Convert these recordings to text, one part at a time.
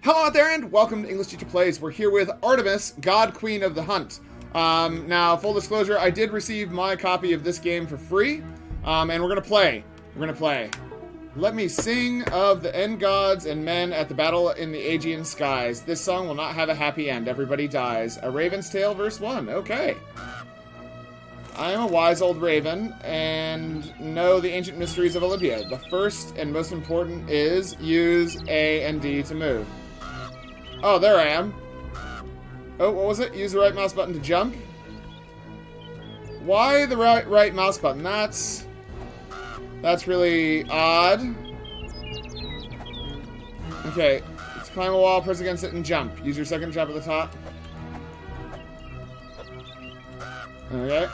Hello out there and welcome to English Teacher Plays. We're here with Artemis, God Queen of the Hunt. Now, full disclosure, I did receive my copy of this game for free, and we're gonna play. Let me sing of the end gods and men at the battle in the Aegean skies. This song will not have a happy end. Everybody dies. A Raven's Tale, verse 1. Okay. I am a wise old raven and know the ancient mysteries of Olympia. The first and most important is use A and D to move. Oh, there I am. Oh, what was it? Use the right mouse button to jump? Why the right mouse button? That's really odd. Okay, let's climb a wall, press against it, and jump. Use your second jump at the top. Okay.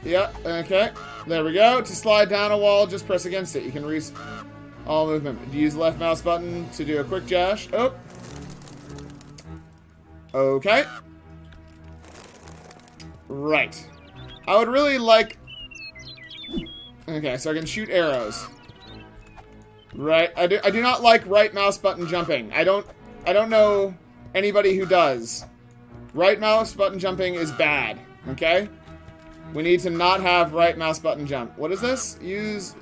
Yeah, okay. There we go. To slide down a wall, just press against it. You can all movement. Use the left mouse button to do a quick dash. Oh. Okay. Right. I would really like... Okay, so I can shoot arrows. Right. I do not like right mouse button jumping. I don't know anybody who does. Right mouse button jumping is bad. Okay? We need to not have right mouse button jump. What is this? Use...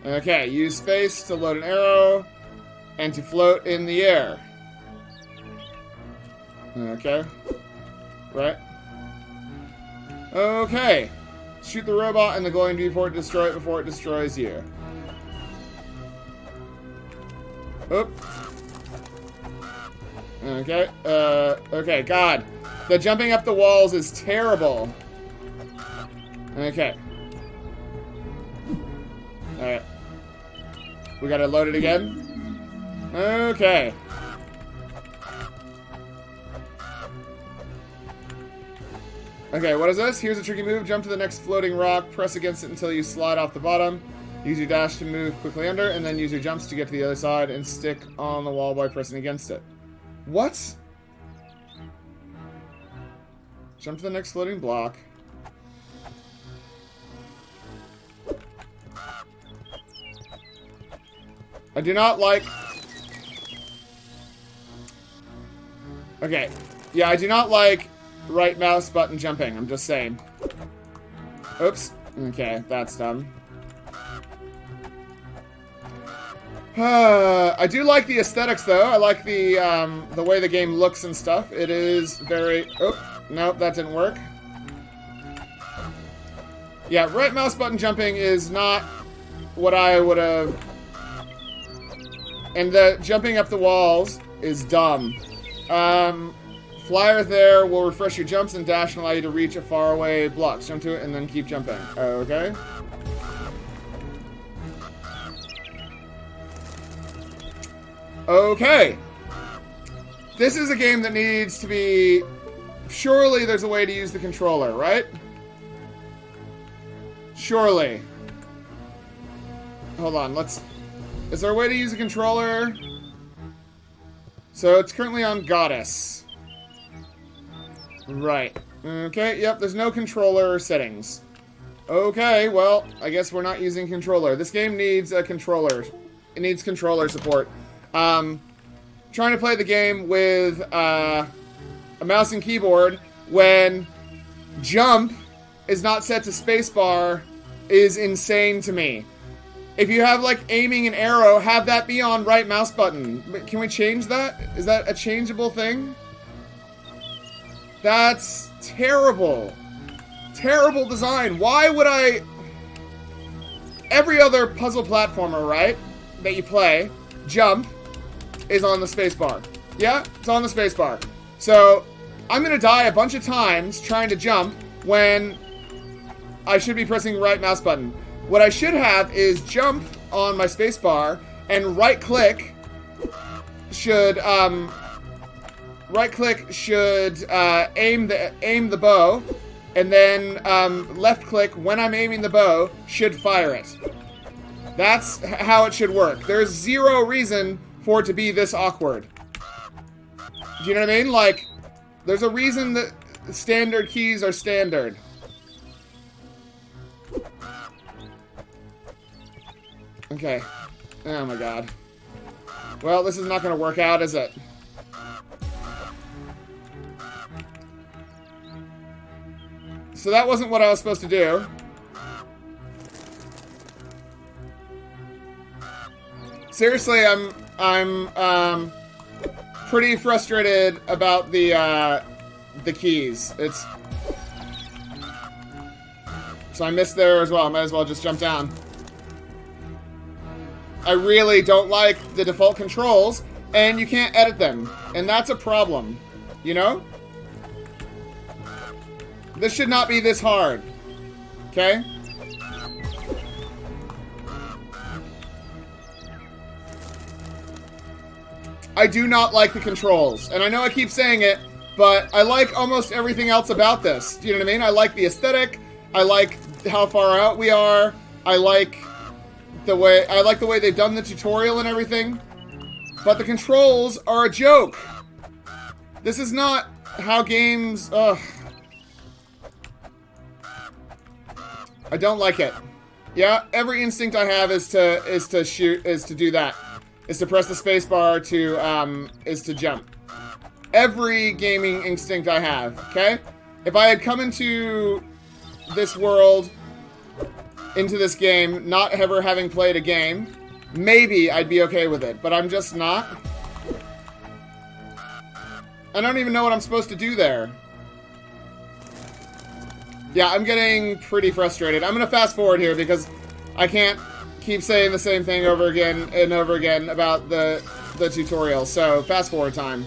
Okay, use space to load an arrow and to float in the air. Okay. Right. Okay. Shoot the robot in the glowing viewport to destroy it before it destroys you. Oop. Okay. Okay, God. The jumping up the walls is terrible. Okay. Alright. We gotta load it again. Okay. Okay, what is this? Here's a tricky move. Jump to the next floating rock, press against it until you slide off the bottom. Use your dash to move quickly under, and then use your jumps to get to the other side and stick on the wall by pressing against it. What? Jump to the next floating block. I do not like... Okay. Yeah, I do not like right mouse button jumping. I'm just saying. Oops. Okay, that's dumb. I do like the aesthetics, though. I like the way the game looks and stuff. It is very... Oh, nope, that didn't work. Yeah, right mouse button jumping is not what I would have... And the jumping up the walls is dumb. Flyer there will refresh your jumps and dash and allow you to reach a faraway block. Jump to it and then keep jumping. Okay. Okay. This is a game that needs to be... Surely there's a way to use the controller, right? Surely. Hold on, let's... Is there a way to use a controller? So it's currently on Goddess. Right. Okay, yep, there's no controller settings. Okay, well, I guess we're not using controller. This game needs a controller. It needs controller support. Trying to play the game with a mouse and keyboard when jump is not set to spacebar is insane to me. If you have, like, aiming an arrow, have that be on right mouse button. Can we change that? Is that a changeable thing? That's terrible. Terrible design. Why would I... Every other puzzle platformer, right, that you play, jump, is on the spacebar. Yeah, it's on the spacebar. So, I'm gonna die a bunch of times trying to jump when I should be pressing right mouse button. What I should have is jump on my spacebar and right click should aim the bow, and then left click when I'm aiming the bow should fire it. That's how it should work. There's zero reason for it to be this awkward. Do you know what I mean? Like, there's a reason that standard keys are standard. Okay. Oh my god. Well, this is not going to work out, is it? So that wasn't what I was supposed to do. Seriously, I'm pretty frustrated about the keys. So I missed there as well. I might as well just jump down. I really don't like the default controls, and you can't edit them. And that's a problem, you know? This should not be this hard, okay? I do not like the controls, and I know I keep saying it, but I like almost everything else about this. Do you know what I mean? I like the aesthetic, I like how far out we are, I like the way they've done the tutorial and everything, but the controls are a joke. This is not how games. Ugh. I don't like it. Yeah, every instinct I have is to do that. Is to press the space bar is to jump. Every gaming instinct I have, okay? If I had come into this world, into this game, not ever having played a game, maybe I'd be okay with it, but I'm just not. I don't even know what I'm supposed to do there. Yeah, I'm getting pretty frustrated. I'm gonna fast forward here because I can't keep saying the same thing over again and over again about the tutorial. So, fast forward time.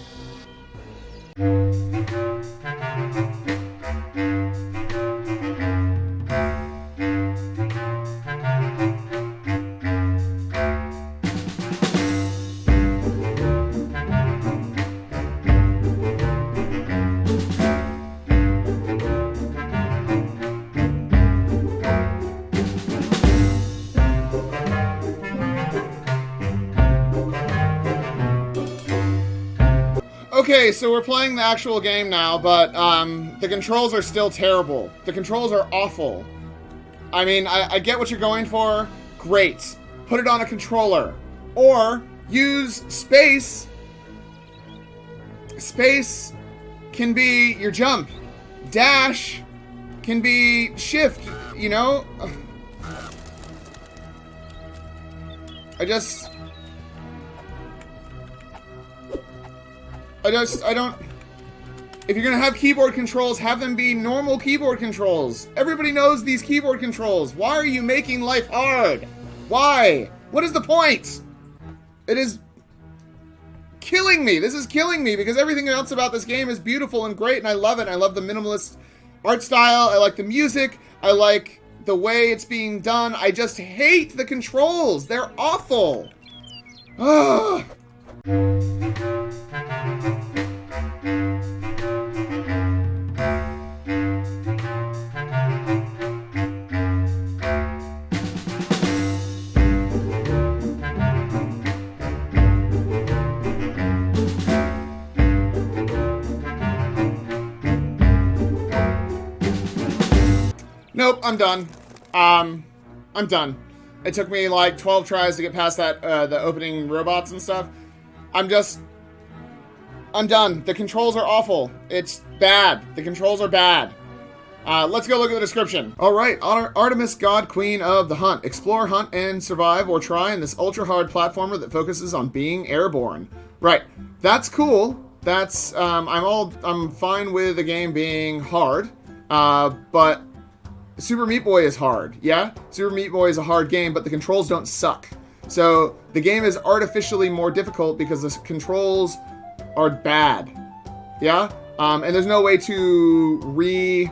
Okay, so we're playing the actual game now, but the controls are still terrible. The controls are awful. I mean, I get what you're going for. Great. Put it on a controller. Or use space. Space can be your jump. Dash can be shift, you know? I don't... If you're gonna have keyboard controls, have them be normal keyboard controls. Everybody knows these keyboard controls. Why are you making life hard? Why? What is the point? It is killing me. This is killing me because everything else about this game is beautiful and great and I love it. I love the minimalist art style. I like the music. I like the way it's being done. I just hate the controls. They're awful. Ugh. Nope, I'm done. I'm done. It took me like 12 tries to get past that, the opening robots and stuff. I'm done. The controls are awful. It's bad. The controls are bad. Let's go look at the description. Alright, Artemis, God Queen of the Hunt. Explore, hunt, and survive or try in this ultra-hard platformer that focuses on being airborne. Right. That's cool. That's, I'm fine with the game being hard. But Super Meat Boy is hard, yeah? Super Meat Boy is a hard game, but the controls don't suck. So, the game is artificially more difficult because the controls are bad, yeah? And there's no way to reset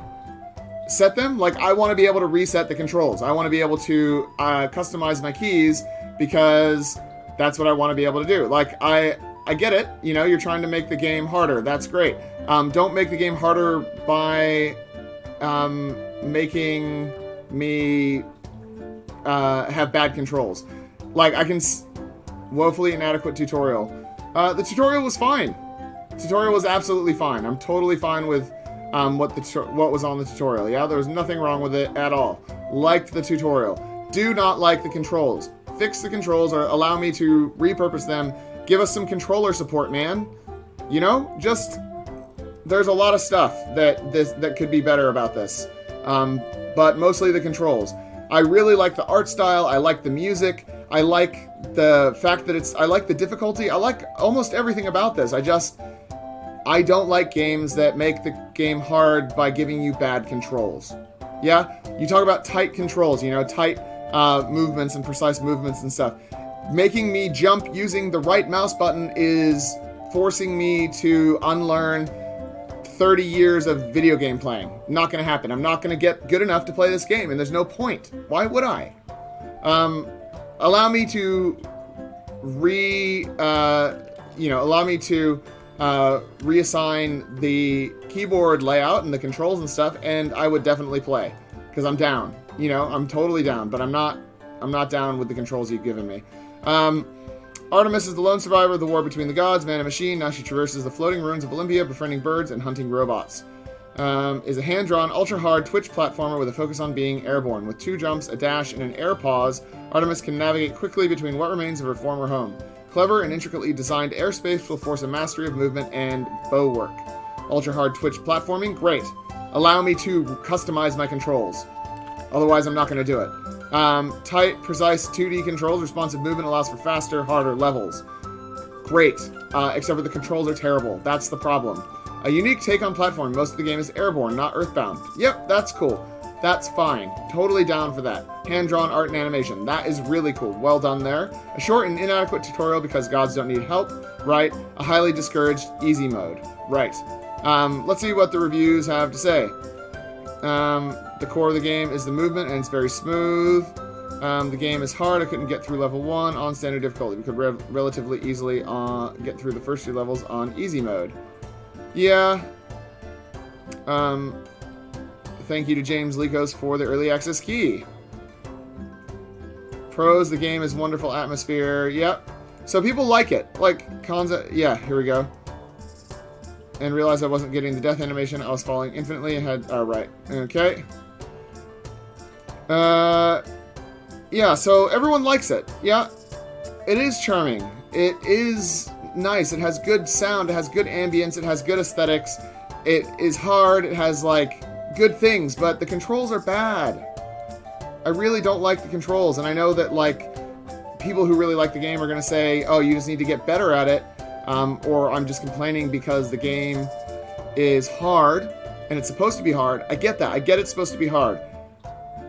them. Like, I want to be able to reset the controls. I want to be able to customize my keys because that's what I want to be able to do. Like, I get it, you know, you're trying to make the game harder. That's great. Don't make the game harder by making me have bad controls. Like, I can woefully inadequate tutorial. The tutorial was fine. Tutorial was absolutely fine. I'm totally fine with what was on the tutorial. Yeah, there was nothing wrong with it at all. Liked the tutorial. Do not like the controls. fix the controls or allow me to repurpose them. Give us some controller support, man. You know, just there's a lot of stuff that could be better about this, but mostly the controls. I really like the art style. I like the music. I like the fact that I like the difficulty. I like almost everything about this. I don't like games that make the game hard by giving you bad controls. Yeah? You talk about tight controls, you know, tight movements and precise movements and stuff. Making me jump using the right mouse button is forcing me to unlearn 30 years of video game playing. Not going to happen. I'm not going to get good enough to play this game, and there's no point. Why would I? Allow me to reassign the keyboard layout and the controls and stuff, and I would definitely play, because I'm down. You know, I'm totally down, but I'm not down with the controls you've given me. Artemis is the lone survivor of the war between the gods, man and machine. Now she traverses the floating ruins of Olympia, befriending birds and hunting robots. Is a hand-drawn, ultra-hard Twitch platformer with a focus on being airborne. With 2 jumps, a dash, and an air pause, Artemis can navigate quickly between what remains of her former home. Clever and intricately designed airspace will force a mastery of movement and bow work. Ultra-hard Twitch platforming? Great. Allow me to customize my controls. Otherwise, I'm not going to do it. Tight, precise 2D controls. Responsive movement allows for faster, harder levels. Great. Except for the controls are terrible. That's the problem. A unique take on platform. Most of the game is airborne, not earthbound. Yep, that's cool. That's fine. Totally down for that. Hand-drawn art and animation. That is really cool. Well done there. A short and inadequate tutorial because gods don't need help. Right. A highly discouraged easy mode. Right. Let's see what the reviews have to say. The core of the game is the movement, and it's very smooth. The game is hard. I couldn't get through level 1 on standard difficulty. We could relatively easily get through the first 2 levels on easy mode. Yeah. Thank you to James Likos for the early access key. Pros, the game is wonderful atmosphere. Yep. So people like it. Like, cons, yeah, here we go. And realized I wasn't getting the death animation. I was falling infinitely ahead. Oh, right. Okay. Yeah, so everyone likes it. Yeah. It is charming. It is nice. It has good sound. It has good ambience. It has good aesthetics. It is hard. It has, like, good things, but the controls are bad. I really don't like the controls, and I know that, like, people who really like the game are going to say, oh, you just need to get better at it, or I'm just complaining because the game is hard, and it's supposed to be hard. I get that. I get it's supposed to be hard.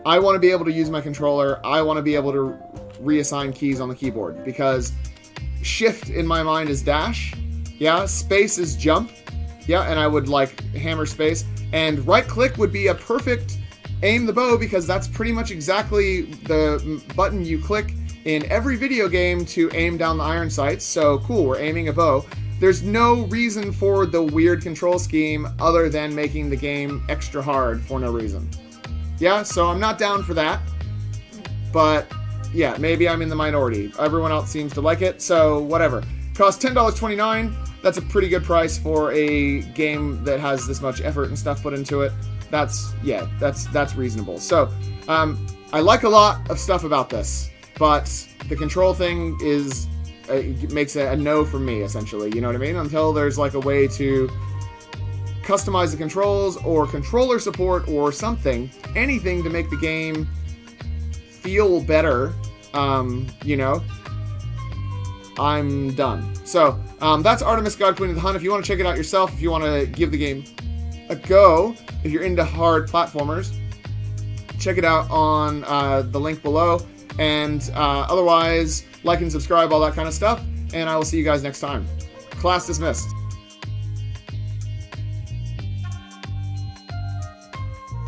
I want to be able to use my controller. I want to be able to reassign keys on the keyboard, because shift in my mind is dash, yeah, space is jump, yeah, and I would, like, hammer space, and right-click would be a perfect aim the bow, because that's pretty much exactly the button you click in every video game to aim down the iron sights. So, cool, we're aiming a bow. There's no reason for the weird control scheme other than making the game extra hard for no reason. Yeah, so I'm not down for that. But, yeah, maybe I'm in the minority. Everyone else seems to like it, so whatever. Costs $10.29. That's a pretty good price for a game that has this much effort and stuff put into it. That's reasonable. So, I like a lot of stuff about this, but the control thing is makes it a no for me, essentially. You know what I mean? Until there's, like, a way to customize the controls or controller support or something, anything to make the game feel better, you know, I'm done. So, that's Artemis, God Queen of the Hunt. If you want to check it out yourself, if you want to give the game a go, if you're into hard platformers, check it out on the link below. And otherwise, like and subscribe, all that kind of stuff. And I will see you guys next time. Class dismissed.